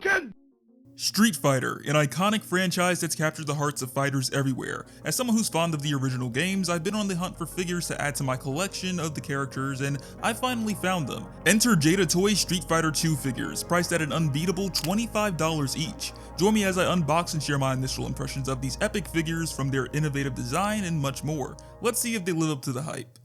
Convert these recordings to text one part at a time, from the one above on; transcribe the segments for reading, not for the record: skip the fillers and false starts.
Hadouken! Street Fighter, an iconic franchise that's captured the hearts of fighters everywhere. As someone who's fond of the original games, I've been on the hunt for figures to add to my collection of the characters, and I finally found them. Enter Jada Toys Street Fighter 2 figures, priced at an unbeatable $25 each. Join me as I unbox and share my initial impressions of these epic figures, from their innovative design and much more. Let's see if they live up to the hype.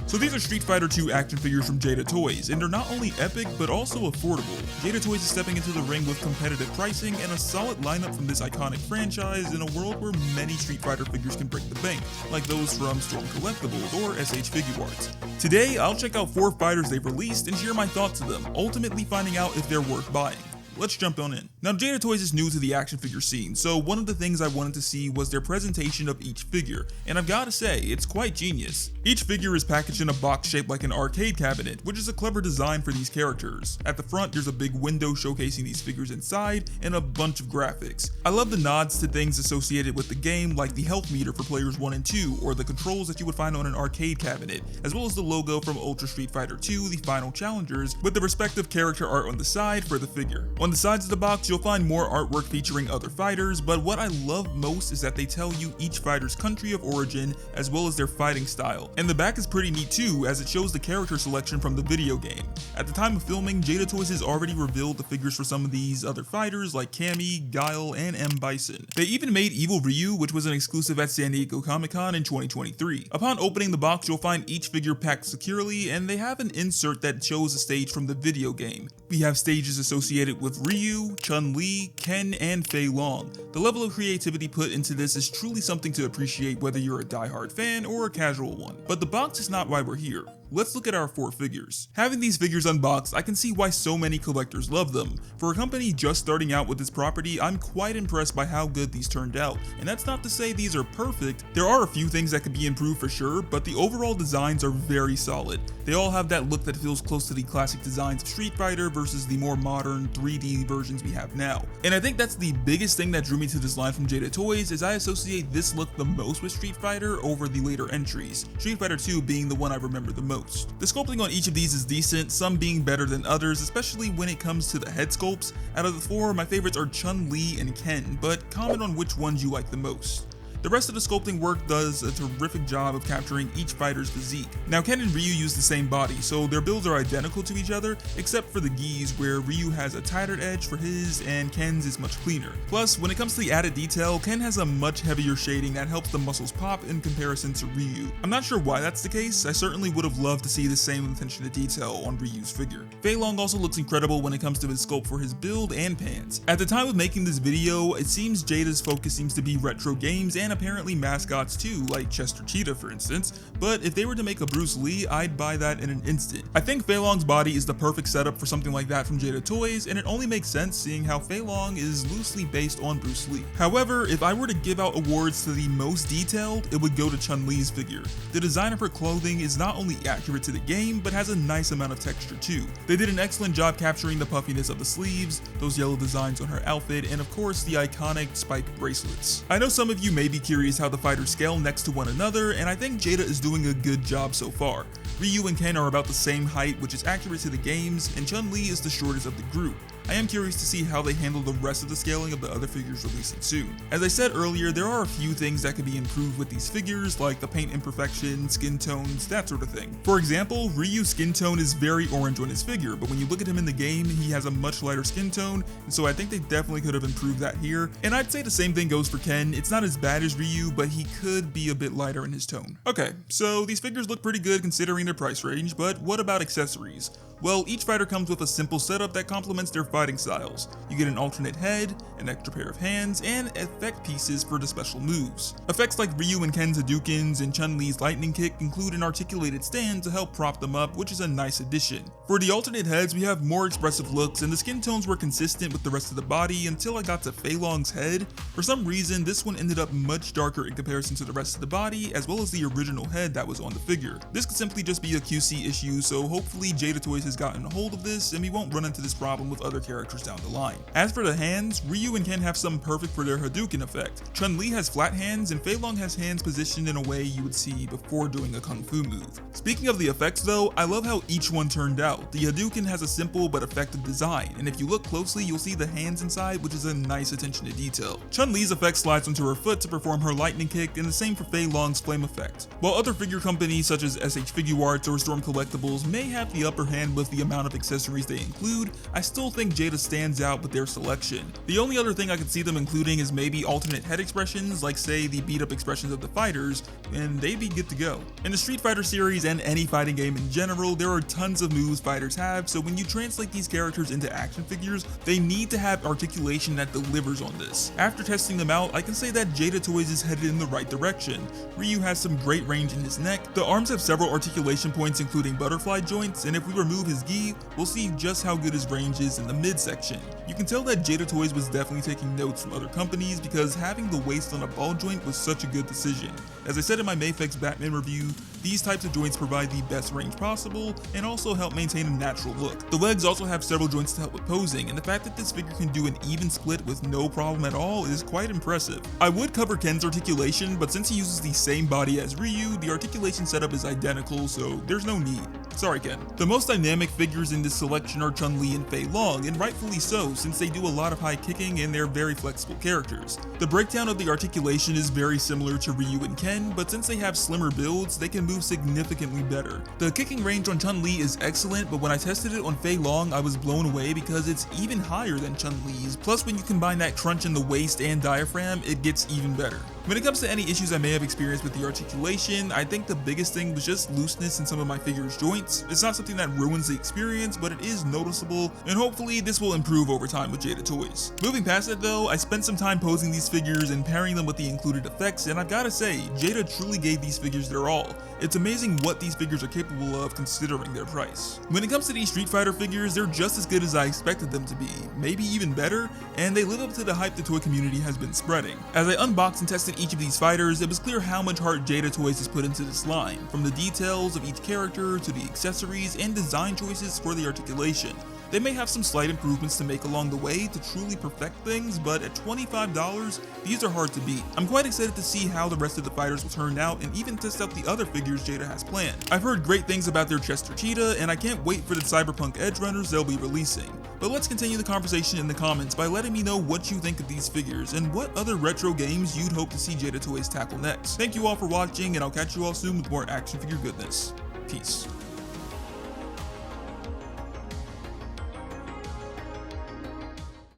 So these are Street Fighter 2 action figures from Jada Toys, and they're not only epic, but also affordable. Jada Toys is stepping into the ring with competitive pricing and a solid lineup from this iconic franchise in a world where many Street Fighter figures can break the bank, like those from Storm Collectibles or SH Figuarts. Today, I'll check out 4 fighters they've released and share my thoughts of them, ultimately finding out if they're worth buying. Let's jump on in. Now, Jada Toys is new to the action figure scene, so one of the things I wanted to see was their presentation of each figure, and I've gotta say, it's quite genius. Each figure is packaged in a box shaped like an arcade cabinet, which is a clever design for these characters. At the front, there's a big window showcasing these figures inside, and a bunch of graphics. I love the nods to things associated with the game, like the health meter for players 1 and 2, or the controls that you would find on an arcade cabinet, as well as the logo from Ultra Street Fighter 2, the final challengers, with the respective character art on the side for the figure. On the sides of the box, you'll find more artwork featuring other fighters, but what I love most is that they tell you each fighter's country of origin, as well as their fighting style. And the back is pretty neat too, as it shows the character selection from the video game. At the time of filming, Jada Toys has already revealed the figures for some of these other fighters like Cammy, Guile, and M. Bison. They even made Evil Ryu, which was an exclusive at San Diego Comic-Con in 2023. Upon opening the box, you'll find each figure packed securely, and they have an insert that shows a stage from the video game. We have stages associated with Ryu, Chun-Li, Ken, and Fei Long. The level of creativity put into this is truly something to appreciate, whether you're a die-hard fan or a casual one. But the box is not why we're here. Let's look at our 4 figures. Having these figures unboxed, I can see why so many collectors love them. For a company just starting out with this property, I'm quite impressed by how good these turned out. And that's not to say these are perfect. There are a few things that could be improved for sure, but the overall designs are very solid. They all have that look that feels close to the classic designs of Street Fighter versus the more modern 3D versions we have now. And I think that's the biggest thing that drew me to this line from Jada Toys, is I associate this look the most with Street Fighter over the later entries, Street Fighter 2 being the one I remember the most. The sculpting on each of these is decent, some being better than others, especially when it comes to the head sculpts. Out of the 4, my favorites are Chun-Li and Ken, but comment on which ones you like the most. The rest of the sculpting work does a terrific job of capturing each fighter's physique. Now, Ken and Ryu use the same body, so their builds are identical to each other, except for the gis, where Ryu has a tighter edge for his and Ken's is much cleaner. Plus, when it comes to the added detail, Ken has a much heavier shading that helps the muscles pop in comparison to Ryu. I'm not sure why that's the case. I certainly would have loved to see the same attention to detail on Ryu's figure. Fei Long also looks incredible when it comes to his sculpt for his build and pants. At the time of making this video, it seems Jada's focus seems to be retro games and apparently mascots too, like Chester Cheetah for instance, but if they were to make a Bruce Lee, I'd buy that in an instant. I think Fei Long's body is the perfect setup for something like that from Jada Toys, and it only makes sense seeing how Fei Long is loosely based on Bruce Lee. However, if I were to give out awards to the most detailed, it would go to Chun-Li's figure. The design of her clothing is not only accurate to the game, but has a nice amount of texture too. They did an excellent job capturing the puffiness of the sleeves, those yellow designs on her outfit, and of course the iconic spiked bracelets. I know some of you may be curious how the fighters scale next to one another, and I think Jada is doing a good job so far. Ryu and Ken are about the same height, which is accurate to the games, and Chun-Li is the shortest of the group. I am curious to see how they handle the rest of the scaling of the other figures releasing soon. As I said earlier, there are a few things that can be improved with these figures, like the paint imperfection, skin tones, that sort of thing. For example, Ryu's skin tone is very orange on his figure, but when you look at him in the game, he has a much lighter skin tone, and so I think they definitely could have improved that here. And I'd say the same thing goes for Ken. It's not as bad as Ryu, but he could be a bit lighter in his tone. Okay, so these figures look pretty good considering their price range, but what about accessories? Well, each fighter comes with a simple setup that complements their fighting styles. You get an alternate head, an extra pair of hands, and effect pieces for the special moves. Effects like Ryu and Ken's Hadoukens and Chun-Li's lightning kick include an articulated stand to help prop them up, which is a nice addition. For the alternate heads, we have more expressive looks, and the skin tones were consistent with the rest of the body until I got to Fei Long's head. For some reason, this one ended up much darker in comparison to the rest of the body, as well as the original head that was on the figure. This could simply just be a QC issue, so hopefully Jada Toys has gotten a hold of this, and we won't run into this problem with other characters down the line. As for the hands, Ryu and Ken have some perfect for their Hadouken effect. Chun-Li has flat hands, and Fei Long has hands positioned in a way you would see before doing a kung fu move. Speaking of the effects though, I love how each one turned out. The Hadouken has a simple but effective design, and if you look closely, you'll see the hands inside, which is a nice attention to detail. Chun-Li's effect slides onto her foot to perform her lightning kick, and the same for Fei Long's flame effect. While other figure companies such as SH Figuarts or Storm Collectibles may have the upper hand with the amount of accessories they include, I still think Jada stands out with their selection. The only other thing I could see them including is maybe alternate head expressions, like say the beat up expressions of the fighters, and they'd be good to go. In the Street Fighter series and any fighting game in general, there are tons of moves fighters have, so when you translate these characters into action figures, they need to have articulation that delivers on this. After testing them out, I can say that Jada Toys is headed in the right direction. Ryu has some great range in his neck, the arms have several articulation points including butterfly joints, and if we remove his gi, we'll see just how good his range is in the midsection. You can tell that Jada Toys was definitely taking notes from other companies because having the waist on a ball joint was such a good decision. As I said in my Mayfix Batman review, these types of joints provide the best range possible and also help maintain a natural look. The legs also have several joints to help with posing, and the fact that this figure can do an even split with no problem at all is quite impressive. I would cover Ken's articulation, but since he uses the same body as Ryu, the articulation setup is identical, so there's no need. Sorry Ken. The most dynamic figures in this selection are Chun-Li and Fei Long, and rightfully so since they do a lot of high kicking and they're very flexible characters. The breakdown of the articulation is very similar to Ryu and Ken, but since they have slimmer builds, they can move significantly better. The kicking range on Chun-Li is excellent, but when I tested it on Fei Long, I was blown away because it's even higher than Chun-Li's, plus when you combine that crunch in the waist and diaphragm, it gets even better. When it comes to any issues I may have experienced with the articulation, I think the biggest thing was just looseness in some of my figure's joints. It's not something that ruins the experience, but it is noticeable, and hopefully this will improve over time with Jada Toys. Moving past it though, I spent some time posing these figures and pairing them with the included effects, and I've gotta say, Jada truly gave these figures their all. It's amazing what these figures are capable of considering their price. When it comes to these Street Fighter figures, they're just as good as I expected them to be, maybe even better, and they live up to the hype the toy community has been spreading. As I unboxed and tested each of these fighters, it was clear how much heart Jada Toys has put into this line, from the details of each character to the accessories and design choices for the articulation. They may have some slight improvements to make along the way to truly perfect things, but at $25, these are hard to beat. I'm quite excited to see how the rest of the fighters will turn out and even test out the other figures Jada has planned. I've heard great things about their Chester Cheetah, and I can't wait for the Cyberpunk Edge Runners they'll be releasing. But let's continue the conversation in the comments by letting me know what you think of these figures and what other retro games you'd hope to see Jada Toys tackle next. Thank you all for watching, and I'll catch you all soon with more action figure goodness. Peace.